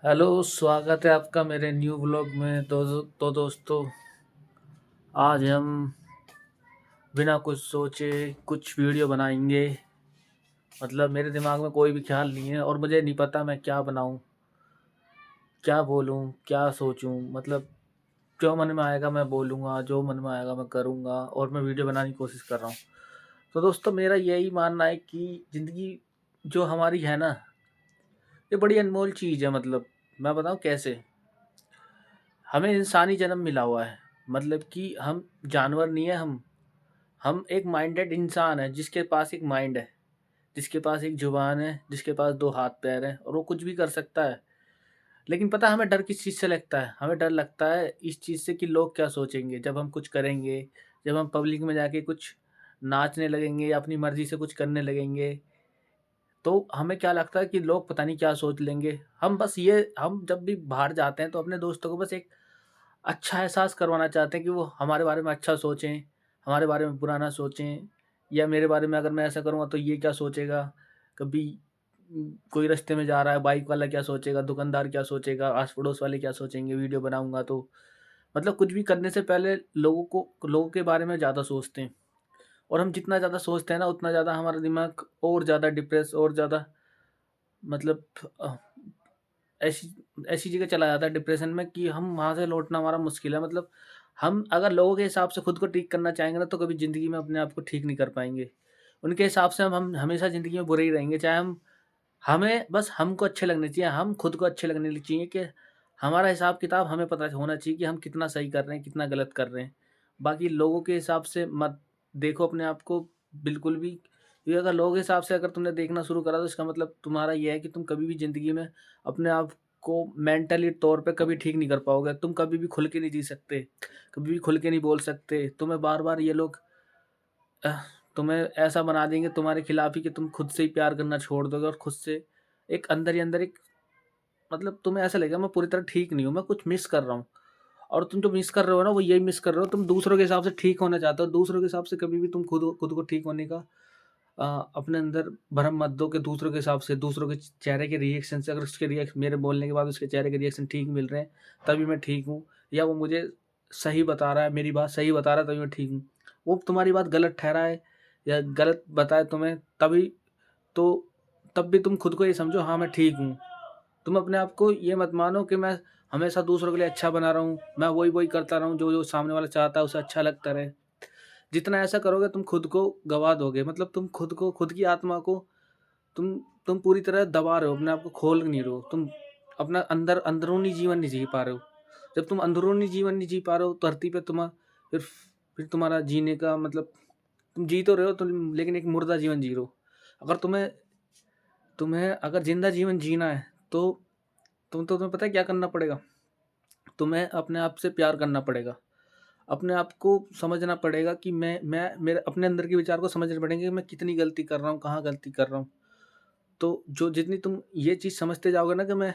Hello, स्वागत है आपका मेरे न्यू ब्लॉग में। तो दोस्तों, आज हम बिना कुछ सोचे कुछ वीडियो बनाएंगे। मतलब मेरे दिमाग में कोई भी ख्याल नहीं है और मुझे नहीं पता मैं क्या बनाऊं, क्या बोलूं, क्या सोचूं। मतलब जो मन में आएगा मैं बोलूँगा, जो मन में आएगा मैं करूँगा और मैं वीडियो बनाने की कोशिश कर रहा हूँ। तो दोस्तों, मेरा यही मानना है कि ज़िंदगी जो हमारी है ना, ये बड़ी अनमोल चीज़ है। मतलब मैं बताऊँ कैसे। हमें इंसानी जन्म मिला हुआ है। मतलब कि हम जानवर नहीं है। हम एक माइंडेड इंसान है जिसके पास एक माइंड है, जिसके पास एक जुबान है, जिसके पास दो हाथ पैर हैं और वो कुछ भी कर सकता है। लेकिन पता है हमें डर किस चीज़ से लगता है? हमें डर लगता है इस चीज़ से कि लोग क्या सोचेंगे जब हम कुछ करेंगे, जब हम पब्लिक में जाके कुछ नाचने लगेंगे या अपनी मर्जी से कुछ करने लगेंगे। तो हमें क्या लगता है कि लोग पता नहीं क्या सोच लेंगे। हम जब भी बाहर जाते हैं तो अपने दोस्तों को बस एक अच्छा एहसास करवाना चाहते हैं कि वो हमारे बारे में अच्छा सोचें, हमारे बारे में बुरा ना सोचें। या मेरे बारे में अगर मैं ऐसा करूँगा तो ये क्या सोचेगा? कभी कोई रास्ते में जा रहा है, बाइक वाला क्या सोचेगा, दुकानदार क्या सोचेगा, आस-पड़ोस वाले क्या सोचेंगे वीडियो बनाऊँगा तो। मतलब कुछ भी करने से पहले लोगों के बारे में ज़्यादा सोचते हैं। और हम जितना ज़्यादा सोचते हैं ना, उतना ज़्यादा हमारा दिमाग और ज़्यादा डिप्रेस और ज़्यादा मतलब ऐसी ऐसी जगह चला जाता है डिप्रेशन में कि हम वहाँ से लौटना हमारा मुश्किल है। मतलब हम अगर लोगों के हिसाब से खुद को ठीक करना चाहेंगे ना, तो कभी ज़िंदगी में अपने आप को ठीक नहीं कर पाएँगे। उनके हिसाब से हम हमेशा ज़िंदगी में बुरे ही रहेंगे। चाहे हम हमें बस हमको अच्छे लगने चाहिए, हम खुद को अच्छे लगने चाहिए कि हमारा हिसाब-किताब हमें पता होना चाहिए कि हम कितना सही कर रहे हैं, कितना गलत कर रहे हैं। बाकी लोगों के हिसाब से मत देखो अपने आप को बिल्कुल भी। ये अगर लोगों के हिसाब से अगर तुमने देखना शुरू करा तो इसका मतलब तुम्हारा ये है कि तुम कभी भी ज़िंदगी में अपने आप को मेंटली तौर पे कभी ठीक नहीं कर पाओगे। तुम कभी भी खुल के नहीं जी सकते, कभी भी खुल के नहीं बोल सकते। तुम्हें बार-बार ये लोग अह, तुम्हें ऐसा बना देंगे तुम्हारे खिलाफ ही कि तुम खुद से ही प्यार करना छोड़ दोगे और खुद से एक अंदर ही अंदर एक मतलब तुम्हें ऐसा लगेगा मैं पूरी तरह ठीक नहीं हूँ, मैं कुछ मिस कर रहा हूँ। और तुम जो मिस कर रहे हो ना, वो यही मिस कर रहे हो, तुम दूसरों के हिसाब से ठीक होना चाहते हो। दूसरों के हिसाब से कभी भी तुम खुद को ठीक होने का अपने अंदर भरम मत दो कि दूसरों के हिसाब से, दूसरों के चेहरे के रिएक्शन से अगर उसके रिएक्शन मेरे बोलने के बाद उसके चेहरे के रिएक्शन ठीक मिल रहे हैं, तभी मैं ठीक हूँ। या वो मुझे सही बता रहा है, मेरी बात सही बता रहा है, तभी मैं ठीक हूँ। वो तुम्हारी बात गलत ठहराए या गलत बताए तुम्हें, तभी तो तब भी तुम खुद को ये समझो, हाँ, मैं ठीक हूँ। तुम अपने आप को ये मत मानो कि मैं हमेशा दूसरों के लिए अच्छा बना रहा हूँ, मैं वही करता रहूँ जो सामने वाला चाहता है उसे अच्छा लगता रहे। जितना ऐसा करोगे तुम खुद को गँवा दोगे। मतलब तुम खुद को, खुद की आत्मा को तुम तुम पूरी तरह दबा रहे हो, अपने आप को खोल नहीं रहे हो। तुम अपना अंदरूनी जीवन नहीं जी पा रहे हो। जब तुम अंदरूनी जीवन नहीं जी पा रहे हो धरती पे फिर फिर तुम्हारा जीने का मतलब, तुम जी तो रहे हो तुम, लेकिन एक मुर्दा जीवन जी रहे हो। अगर तुम्हें तुम्हें अगर ज़िंदा जीवन जीना है तो तुम्हें पता है क्या करना पड़ेगा? तुम्हें अपने आप से प्यार करना पड़ेगा। अपने आप को समझना पड़ेगा कि मैं मेरे अपने अंदर के विचार को समझने पड़ेंगे कि मैं कितनी गलती कर रहा हूँ, कहाँ गलती कर रहा हूँ। तो जो जितनी तुम ये चीज़ समझते जाओगे ना कि मैं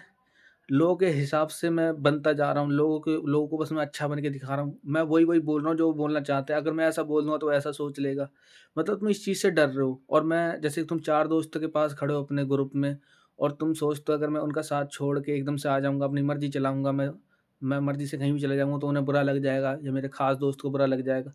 लोगों के हिसाब से मैं बनता जा रहा हूँ, लोगों को बस मैं अच्छा बन के दिखा रहा हूँ। मैं वही बोल रहा हूँ जो वो बोलना चाहते हैं। अगर मैं ऐसा बोल दूँगा तो वो ऐसा सोच लेगा। मतलब तुम इस चीज़ से डर रहे हो। और मैं जैसे तुम 4 दोस्तों के पास खड़े हो अपने ग्रुप में और तुम सोचते हो अगर मैं उनका साथ छोड़ के एकदम से आ जाऊँगा, अपनी मर्ज़ी चलाऊँगा, मैं मर्ज़ी से कहीं भी चले जाऊँगा तो उन्हें बुरा लग जाएगा या मेरे ख़ास दोस्त को बुरा लग जाएगा।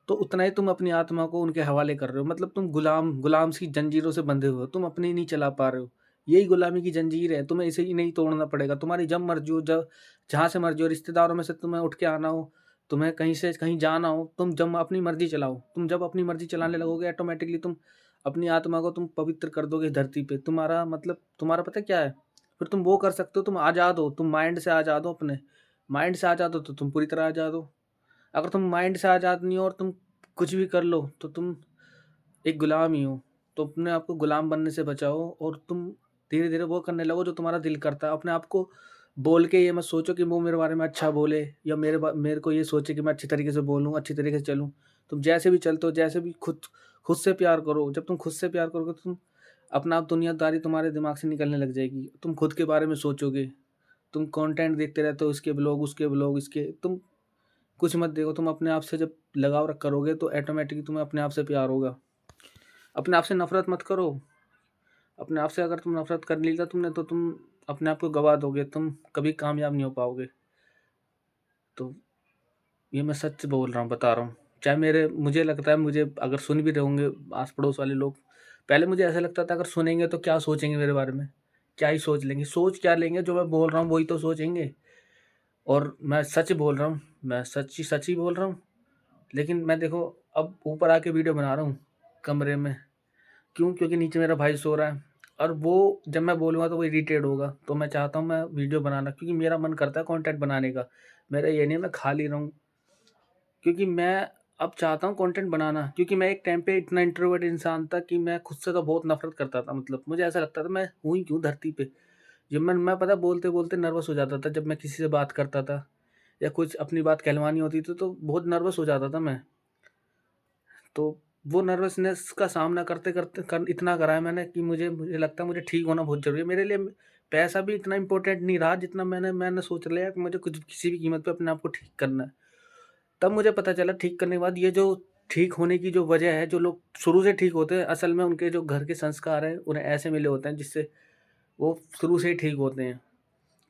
तो उतना ही तुम अपनी आत्मा को उनके हवाले कर रहे हो। मतलब तुम गुलाम सी जंजीरों से बंधे हुए हो, तुम अपनी नहीं चला पा रहे हो। यही गुलामी की जंजीर है, तुम्हें इसे ही नहीं तोड़ना पड़ेगा। तुम्हारी जब मर्ज़ी हो, जब जहाँ से मर्ज़ी हो, रिश्तेदारों में से तुम्हें उठ के आना हो, तुम्हें कहीं से कहीं जाना हो, तुम जब अपनी मर्ज़ी चलाओ। तुम जब अपनी मर्ज़ी चलाने लगोगे ऑटोमैटिकली तुम अपनी आत्मा को तुम पवित्र कर दोगे धरती पे। तुम्हारा मतलब तुम्हारा पता है क्या है? फिर तुम वो कर सकते हो, तुम आज़ाद हो, तुम माइंड से आज़ाद हो अपने। माइंड से आज़ाद हो तो तुम पूरी तरह आज़ाद हो। अगर तुम माइंड से आज़ाद नहीं हो और तुम कुछ भी कर लो, तो तुम एक गुलाम ही हो। तो अपने आप को गुलाम बनने से बचाओ और तुम धीरे-धीरे वो करने लगो जो तुम्हारा दिल करता है। अपने आप को बोल के ये मत सोचो कि वो मेरे बारे में अच्छा बोले या मेरे को ये सोचे कि मैं अच्छी तरीके से बोलूँ, अच्छी तरीके से चलूँ। तुम जैसे भी चलते हो, जैसे भी खुद से प्यार करो। जब तुम खुद से प्यार करोगे तो तुम अपना आप दुनियादारी तुम्हारे दिमाग से निकलने लग जाएगी। तुम खुद के बारे में सोचोगे। तुम कंटेंट देखते रहते हो, इसके ब्लॉग, उसके ब्लॉग, इसके तुम कुछ मत देखो। तुम अपने आप से जब लगाव करोगे तो ऑटोमेटिकली तुम्हें अपने आप से प्यार होगा। अपने आप से नफ़रत मत करो। अपने आप से अगर तुम नफ़रत कर ली ना तुमने तो तुम अपने आप को गँवा दोगे, तुम कभी कामयाब नहीं हो पाओगे। तो ये मैं सच बोल रहा हूँ, बता रहा हूँ। चाहे मुझे लगता है, मुझे अगर सुन भी रहे होंगे आस-पड़ोस वाले लोग, पहले मुझे ऐसा लगता था अगर सुनेंगे तो क्या सोचेंगे मेरे बारे में? क्या ही सोच लेंगे? सोच क्या लेंगे, जो मैं बोल रहा हूँ वही तो सोचेंगे। और मैं सच बोल रहा हूँ, मैं सच ही बोल रहा हूँ। लेकिन मैं देखो अब ऊपर आके वीडियो बना रहा हूँ कमरे में। क्यों? क्योंकि नीचे मेरा भाई सो रहा है और वो जब मैं बोलूँगा तो वो इरिटेट होगा। तो मैं चाहता हूँ मैं वीडियो बनाना, क्योंकि मेरा मन करता है कंटेंट बनाने का। मेरा ये नहीं है मैं खाली रहूँ, क्योंकि मैं अब चाहता हूँ कंटेंट बनाना, क्योंकि मैं एक टाइम पे इतना इंट्रोवर्ट इंसान था कि मैं खुद से तो बहुत नफ़रत करता था। मतलब मुझे ऐसा लगता था मैं हूँ ही क्यों धरती पे? जब मैं पता है बोलते-बोलते नर्वस हो जाता था, जब मैं किसी से बात करता था या कुछ अपनी बात कहलवानी होती थी तो बहुत नर्वस हो जाता था मैं। तो वो नर्वसनेस का सामना करते-करते इतना करा है मैंने कि मुझे लगता है मुझे ठीक होना बहुत ज़रूरी है। मेरे लिए पैसा भी इतना इम्पोर्टेंट नहीं रहा जितना मैंने सोच लिया कि मुझे कुछ किसी भी कीमत पे अपने आप को ठीक करना है। तब मुझे पता चला ठीक करने के बाद ये जो ठीक होने की जो वजह है, जो लोग शुरू से ठीक होते हैं, असल में उनके जो घर के संस्कार हैं, उन्हें ऐसे मिले होते हैं जिससे वो शुरू से ही ठीक होते हैं।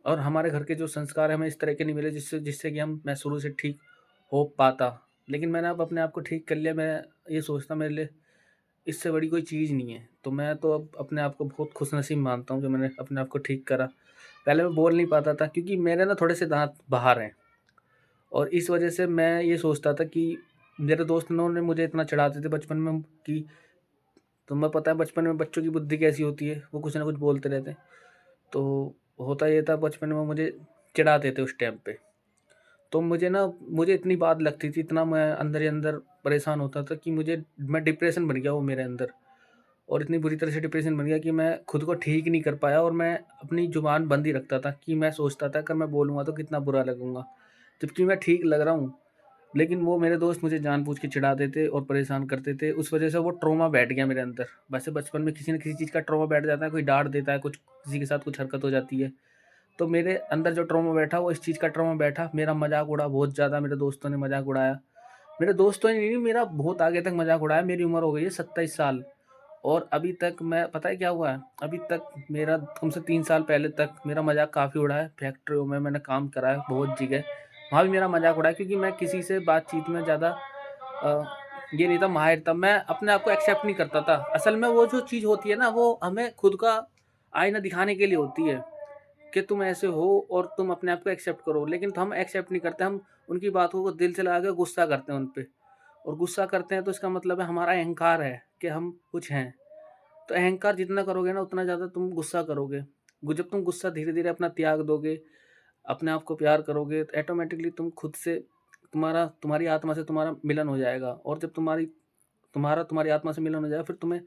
और हमारे घर के जो संस्कार हैं, हमें इस तरह के नहीं मिले जिससे जिससे कि मैं शुरू से ठीक हो पाता। लेकिन मैंने अब अपने आप को ठीक कर लिया। मैं ये सोचता मेरे लिए इससे बड़ी कोई चीज़ नहीं है। तो मैं तो अब अपने आप को बहुत खुशनसीब मानता हूँ जो मैंने अपने आप को ठीक करा। पहले मैं बोल नहीं पाता था क्योंकि मेरे ना थोड़े से दाँत बाहर हैं। और इस वजह से मैं ये सोचता था कि मेरे दोस्त ने मुझे इतना चिढ़ाते थे बचपन में कि तुम्हें पता है बचपन में बच्चों की बुद्धि कैसी होती है, वो कुछ ना कुछ बोलते रहते हैं। तो होता ये था बचपन में मुझे चिढ़ाते थे उस टाइम पे। तो मुझे इतनी बात लगती थी, इतना मैं अंदर ही अंदर परेशान होता था कि मैं डिप्रेशन बन गया वो मेरे अंदर। और इतनी बुरी तरह से डिप्रेशन बन गया कि मैं खुद को ठीक नहीं कर पाया और मैं अपनी ज़ुबान बंद ही रखता था कि मैं सोचता था अगर मैं बोलूँगा तो कितना बुरा लगूँगा। जबकि मैं ठीक लग रहा हूँ। लेकिन वो मेरे दोस्त मुझे जानबूझ के चिढ़ाते थे और परेशान करते थे। उस वज़ह से वो ट्रॉमा बैठ गया मेरे अंदर। वैसे बचपन में किसी न किसी चीज़ का ट्रॉमा बैठ जाता है, कोई डाँट देता है, कुछ किसी के साथ कुछ हरकत हो जाती है। तो मेरे अंदर जो ट्रॉमा बैठा वो इस चीज़ का ट्रॉमा बैठा। मेरा मज़ाक उड़ा बहुत ज़्यादा, मेरे दोस्तों ने मज़ाक उड़ाया। मेरे दोस्तों ने नहीं, मेरा बहुत आगे तक मज़ाक उड़ाया। मेरी उम्र हो गई है 27 साल और अभी तक मैं पता है क्या हुआ है? अभी तक मेरा कम से 3 साल पहले तक मेरा मज़ाक काफ़ी उड़ा है। फैक्ट्रियों में मैंने काम करा है बहुत जगह, वहाँ भी मेरा मज़ाक उड़ा है क्योंकि मैं किसी से बातचीत में ज़्यादा अ, ये नहीं था माहिर था। मैं अपने आप को एक्सेप्ट नहीं करता था। असल में वो जो चीज़ होती है ना, वो हमें खुद का आईना दिखाने के लिए होती है कि तुम ऐसे हो और तुम अपने आप को एक्सेप्ट करो। लेकिन तो हम एक्सेप्ट नहीं करते, हम उनकी बातों को दिल से लगा के गुस्सा करते हैं उन पे। और गुस्सा करते हैं तो इसका मतलब है हमारा अहंकार है कि हम कुछ हैं। तो अहंकार जितना करोगे ना उतना ज़्यादा तुम गुस्सा करोगे। जब तुम गुस्सा धीरे-धीरे अपना त्याग दोगे, अपने आप को प्यार करोगे तो ऑटोमैटिकली तुम खुद से तुम्हारी आत्मा से तुम्हारा मिलन हो जाएगा। और जब तुम्हारी आत्मा से मिलन हो जाएगा, फिर तुम्हें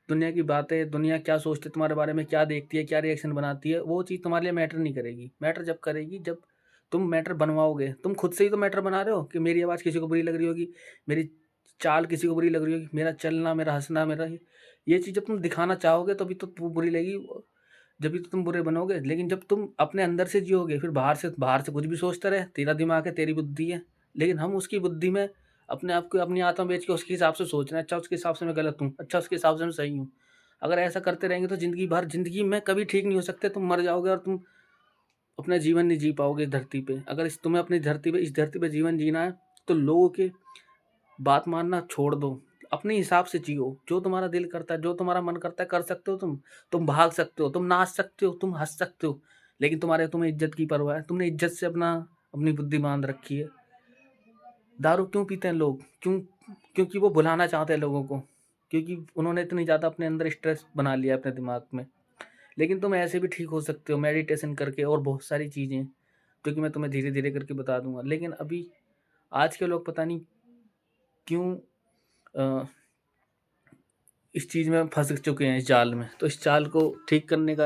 दुनिया की बातें, दुनिया क्या सोचती है तुम्हारे बारे में, क्या देखती है, क्या रिएक्शन बनाती है, वो चीज़ तुम्हारे लिए मैटर नहीं करेगी। मैटर जब करेगी जब तुम मैटर बनवाओगे। तुम खुद से ही तो मैटर बना रहे हो कि मेरी आवाज़ किसी को बुरी लग रही होगी, मेरी चाल किसी को बुरी लग रही होगी, मेरा चलना, मेरा हँसना, मेरा ये चीज़ जब तुम दिखाना चाहोगे तभी तो वो बुरी लगेगी, जभी तो तुम बुरे बनोगे। लेकिन जब तुम अपने अंदर से जियोगे, फिर बाहर से कुछ भी सोचते रहे, तेरा दिमाग है, तेरी बुद्धि है। लेकिन हम उसकी बुद्धि में अपने आप को, अपनी आत्मा बेच के उसके हिसाब से सोच रहे हैं। अच्छा उसके हिसाब से मैं गलत हूँ, अच्छा उसके हिसाब से मैं सही हूँ। अगर ऐसा करते रहेंगे तो ज़िंदगी में कभी ठीक नहीं हो सकते। तुम मर जाओगे और तुम अपना जीवन नहीं जी पाओगे इस धरती पे। अगर तुम्हें अपनी धरती पे, इस धरती पे जीवन जीना है तो लोगों की बात मानना छोड़ दो। अपने हिसाब से जियो, जो तुम्हारा दिल करता है, जो तुम्हारा मन करता है कर सकते हो तुम। तुम भाग सकते हो, तुम नाच सकते हो, तुम हँस सकते हो, लेकिन तुम्हें इज़्ज़त की परवाह है। तुमने इज़्ज़त से अपनी बुद्धि बाँध रखी है। दारू क्यों पीते हैं लोग? क्योंकि वो भुलाना चाहते हैं लोगों को, क्योंकि उन्होंने इतनी ज़्यादा अपने अंदर स्ट्रेस बना लिया है अपने दिमाग में। लेकिन तुम ऐसे भी ठीक हो सकते हो मेडिटेशन करके और बहुत सारी चीज़ें, जो कि मैं तुम्हें धीरे-धीरे करके बता दूँगा। लेकिन अभी आज के लोग पता नहीं क्यों अ, इस चीज़ में फँस चुके हैं, इस जाल में। तो इस जाल को ठीक करने का